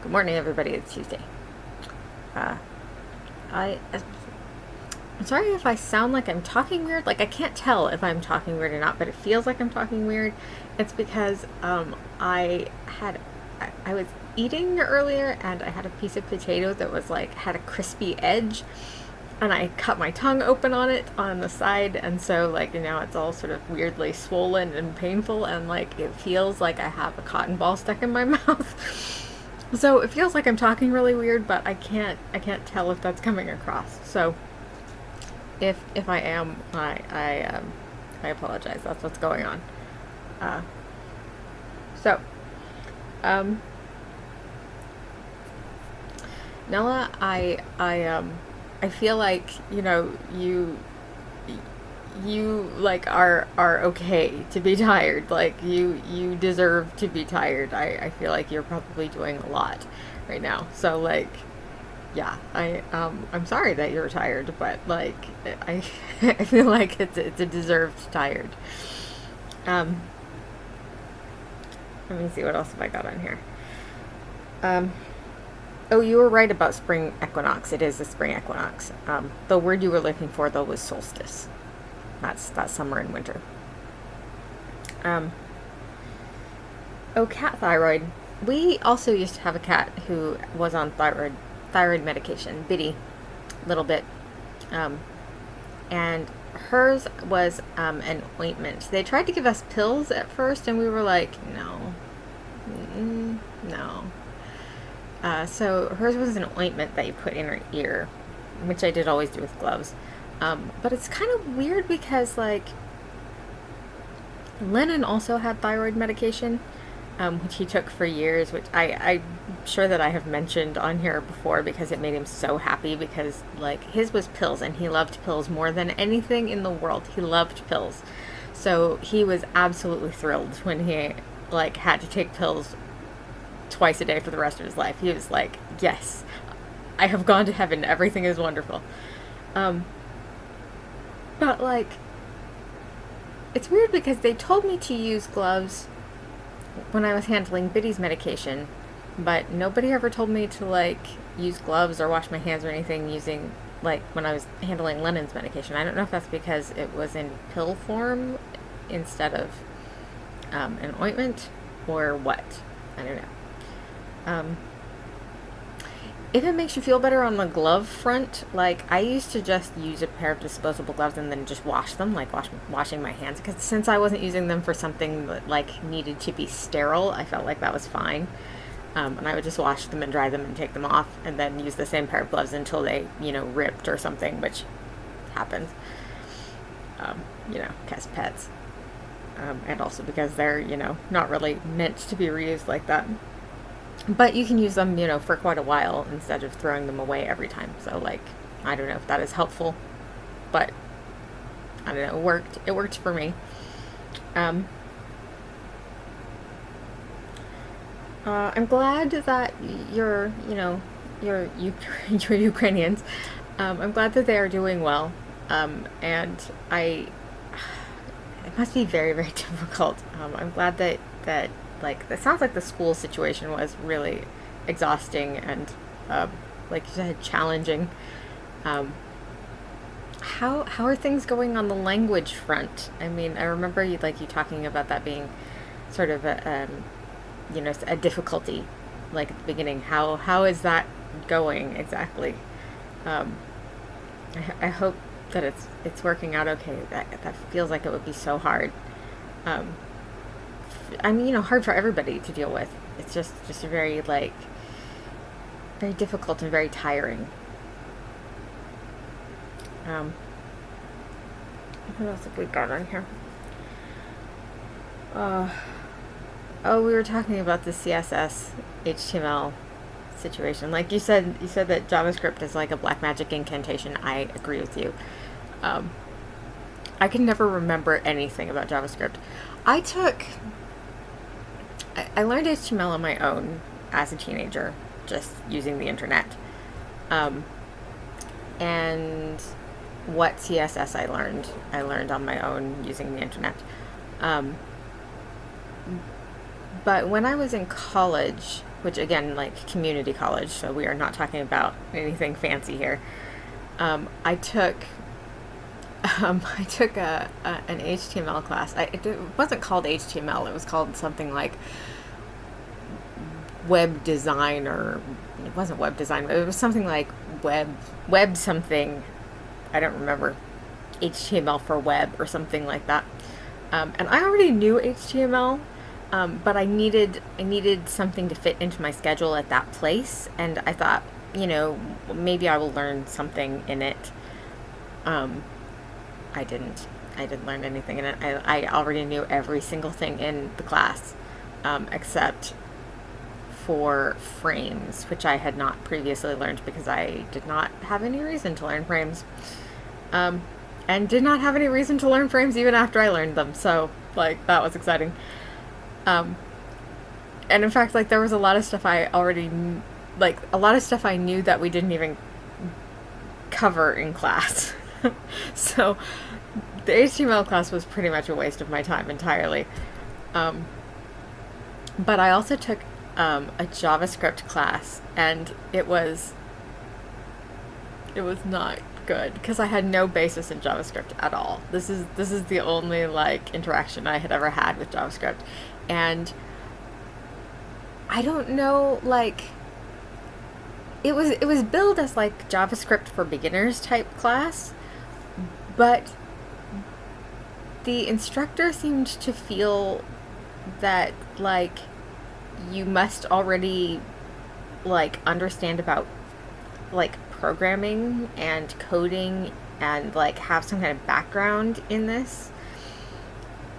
Good morning, everybody. It's Tuesday. I'm sorry if I sound like I'm talking weird. Like, I can't tell if I'm talking weird or not, but it feels like I'm talking weird. It's because I was eating earlier and I had a piece of potato that was like had a crispy edge, and I cut my tongue open on it on the side, and so like now it's all sort of weirdly swollen and painful, and like it feels like I have a cotton ball stuck in my mouth. So it feels like I'm talking really weird, but I can't tell if that's coming across. So if I am, I apologize. That's what's going on. Uh, so um, Nella, I feel like you like are okay to be tired. Like you deserve to be tired. I feel like you're probably doing a lot right now. So like yeah, I'm sorry that you're tired, but like I I feel like it's a deserved tired. Um Let me see what else have I got on here. Um Oh, you were right about spring equinox. It is the spring equinox. The word you were looking for though was solstice. That's summer and winter. Um, cat thyroid. We also used to have a cat who was on thyroid medication, Biddy, little bit, um, and hers was an ointment. They tried to give us pills at first, and we were like, no, no. So hers was an ointment that you put in her ear, which I did always do with gloves. But it's kind of weird because like Lennon also had thyroid medication, which he took for years, which I'm sure that I have mentioned on here before because it made him so happy because like his was pills and he loved pills more than anything in the world. He loved pills. So he was absolutely thrilled when he like had to take pills twice a day for the rest of his life. He was like, yes, I have gone to heaven. Everything is wonderful. But like, it's weird because they told me to use gloves when I was handling Biddy's medication, but nobody ever told me to like use gloves or wash my hands or anything using like when I was handling Lennon's medication. I don't know if that's because it was in pill form instead of an ointment or what. I don't know. If it makes you feel better on the glove front, like I used to just use a pair of disposable gloves and then just wash them, like washing my hands. Because since I wasn't using them for something that like needed to be sterile, I felt like that was fine. And I would just wash them and dry them and take them off, and then use the same pair of gloves until they, ripped or something, which happens. Because pets, and also because they're, not really meant to be reused like that. But you can use them, for quite a while instead of throwing them away every time. So, like, I don't know if that is helpful, but I don't know. It worked. It worked for me. I'm glad that you're you're Ukrainians. I'm glad that they are doing well. And it must be very, very difficult. I'm glad that like it sounds like the school situation was really exhausting and like you said, challenging. How are things going on the language front? I mean, I remember you talking about that being sort of a difficulty like at the beginning. How is that going exactly? I hope that it's working out okay. That feels like it would be so hard. I mean, hard for everybody to deal with. It's just very very difficult and very tiring. What else have we got on here? Oh, we were talking about the CSS HTML situation. Like you said that JavaScript is like a black magic incantation. I agree with you. I can never remember anything about JavaScript. I learned HTML on my own as a teenager, just using the internet. And what CSS I learned on my own using the internet. But when I was in college, which again, like community college, so we are not talking about anything fancy here. I took an HTML class. It wasn't called HTML. It was called something like web design, or it wasn't web design. It was something like web something. I don't remember. HTML for web or something like that. And I already knew HTML, but I needed something to fit into my schedule at that place, and I thought, maybe I will learn something in it. I didn't learn anything in it. I already knew every single thing in the class, except for frames, which I had not previously learned because I did not have any reason to learn frames. And did not have any reason to learn frames even after I learned them. So, like, that was exciting. And in fact, like, there was a lot of stuff I knew that we didn't even cover in class. So, the HTML class was pretty much a waste of my time entirely. But I also took a JavaScript class, and it was not good because I had no basis in JavaScript at all. This is the only like interaction I had ever had with JavaScript, and I don't know, like, it was billed as like JavaScript for beginners type class, but the instructor seemed to feel that like you must already like understand about like programming and coding and like have some kind of background in this,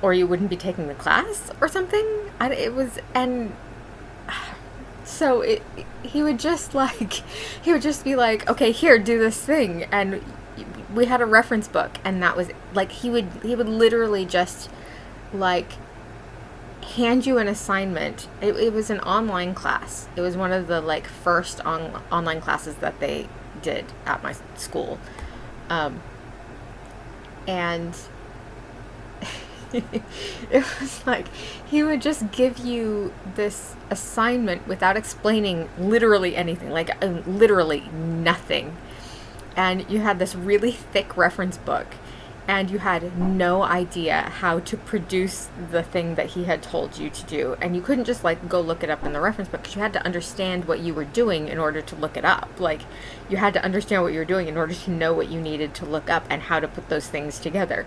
or you wouldn't be taking the class or something. He would just be like, okay, here, do this thing, and we had a reference book, and that was like he would literally just like hand you an assignment. It was an online class. It was one of the like first online classes that they did at my school, and it was like he would just give you this assignment without explaining literally anything, like literally nothing, and you had this really thick reference book, and you had no idea how to produce the thing that he had told you to do. And you couldn't just like go look it up in the reference book, because you had to understand what you were doing in order to look it up. Like, you had to understand what you were doing in order to know what you needed to look up and how to put those things together.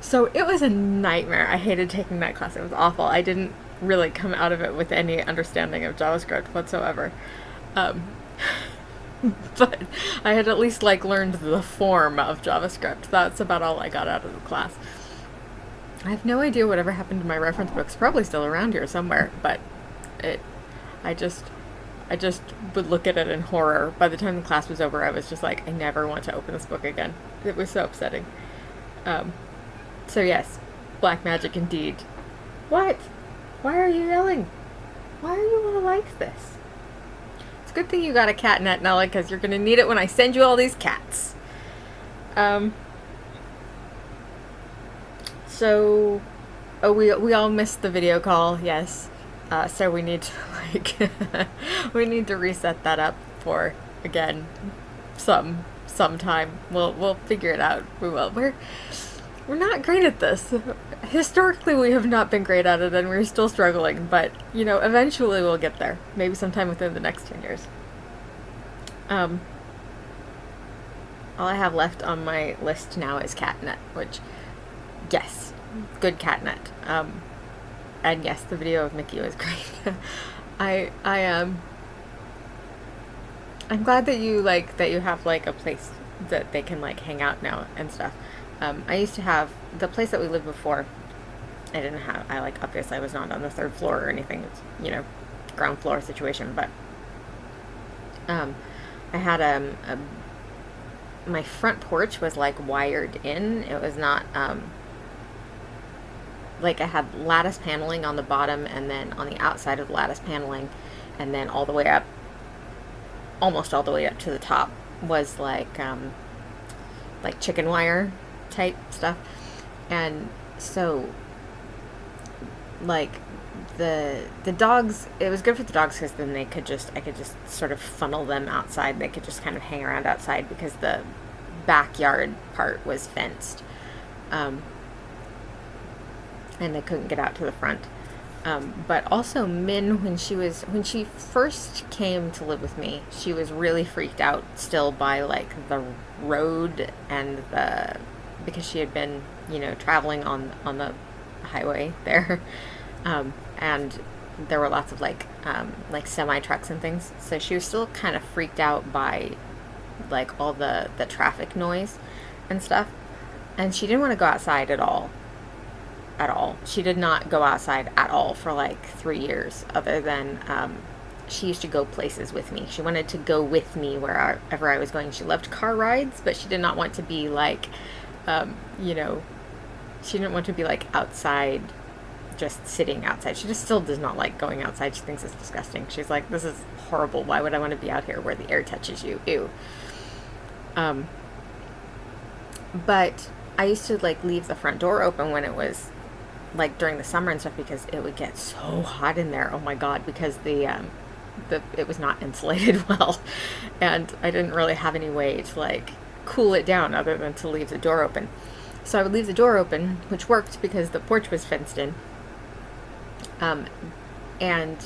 So it was a nightmare. I hated taking that class. It was awful. I didn't really come out of it with any understanding of JavaScript whatsoever. But I had at least like learned the form of JavaScript. That's about all I got out of the class. I have no idea whatever happened to my reference book. It's probably still around here somewhere, but I just would look at it in horror. By the time the class was over, I was just like, I never want to open this book again. It was so upsetting. So yes, black magic indeed. What? Why are you yelling? Why are you all like this? Good thing you got a cat net, Nella, because you're going to need it when I send you all these cats. So, we all missed the video call, yes. So we need to, like, we need to reset that up for, again, some time. We'll figure it out. We will. We're not great at this. Historically, we have not been great at it, and we're still struggling, but, eventually we'll get there. Maybe sometime within the next 10 years. All I have left on my list now is catnet, which, yes, good catnet. And yes, the video of Mickey was great. I'm glad that you have like a place that they can like hang out now and stuff. I used to have the place that we lived before. Obviously I was not on the third floor or anything. It's, ground floor situation, but I had my front porch was like wired in. It was not like I had lattice paneling on the bottom, and then on the outside of the lattice paneling, and then all the way up, almost all the way up to the top was like chicken wire type stuff. And so like the dogs, it was good for the dogs because then I could just sort of funnel them outside. They could just kind of hang around outside because the backyard part was fenced, and they couldn't get out to the front. But also Min, when she first came to live with me, she was really freaked out still by like the road and because she had been, traveling on the highway there. And there were lots of like semi trucks and things. So she was still kind of freaked out by like all the traffic noise and stuff. And she didn't want to go outside at all. She did not go outside at all for like 3 years, other than she used to go places with me. She wanted to go with me wherever I was going. She loved car rides, but she did not want to be like, she didn't want to be like outside, just sitting outside. She just still does not like going outside. She thinks it's disgusting. She's like, this is horrible. Why would I want to be out here where the air touches you? Ew. But I used to like leave the front door open when it was like during the summer and stuff, because it would get so hot in there. Oh my God, because it was not insulated well, and I didn't really have any way to like cool it down other than to leave the door open. So I would leave the door open, which worked because the porch was fenced in. And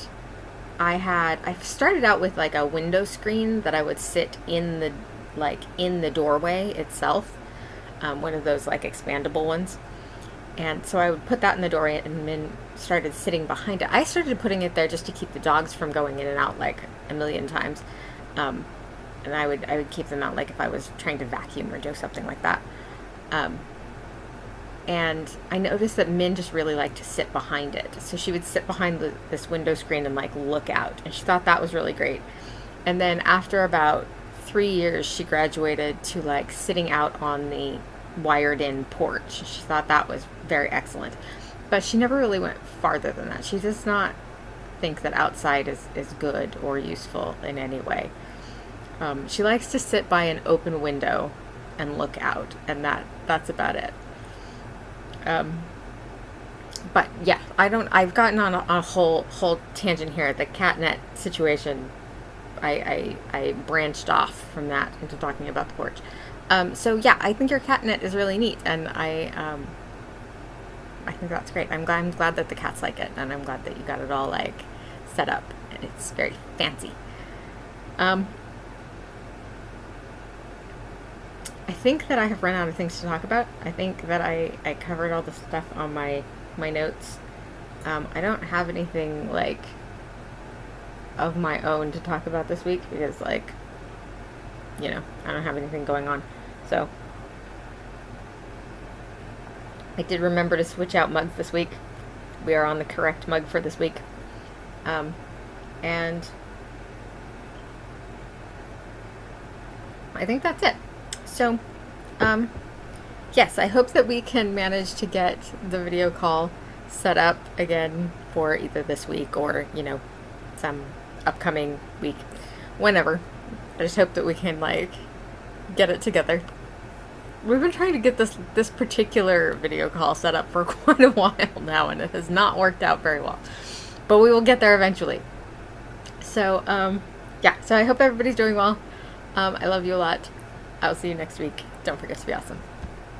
I started out with like a window screen that I would sit in the doorway itself, one of those like expandable ones. And so I would put that in the doorway, and then started sitting behind it. I started putting it there just to keep the dogs from going in and out like a million times. And I would keep them out like if I was trying to vacuum or do something like that. And I noticed that Min just really liked to sit behind it. So she would sit behind this window screen and like look out. And she thought that was really great. And then after about 3 years, she graduated to like sitting out on the wired in porch. She thought that was very excellent. But she never really went farther than that. She does not think that outside is good or useful in any way. She likes to sit by an open window and look out, and that's about it. But yeah, I've gotten on a whole tangent here. The catnet situation, I branched off from that into talking about the porch. So yeah, I think your catnet is really neat, and I think that's great. I'm glad that the cats like it, and I'm glad that you got it all like set up, and it's very fancy. I think that I have run out of things to talk about. I think that I covered all the stuff on my notes. I don't have anything like of my own to talk about this week because I don't have anything going on. So I did remember to switch out mugs this week. We are on the correct mug for this week. And I think that's it. So, yes, I hope that we can manage to get the video call set up again for either this week or, some upcoming week, whenever. I just hope that we can, get it together. We've been trying to get this particular video call set up for quite a while now, and it has not worked out very well. But we will get there eventually. So, so I hope everybody's doing well. I love you a lot. I'll see you next week. Don't forget to be awesome.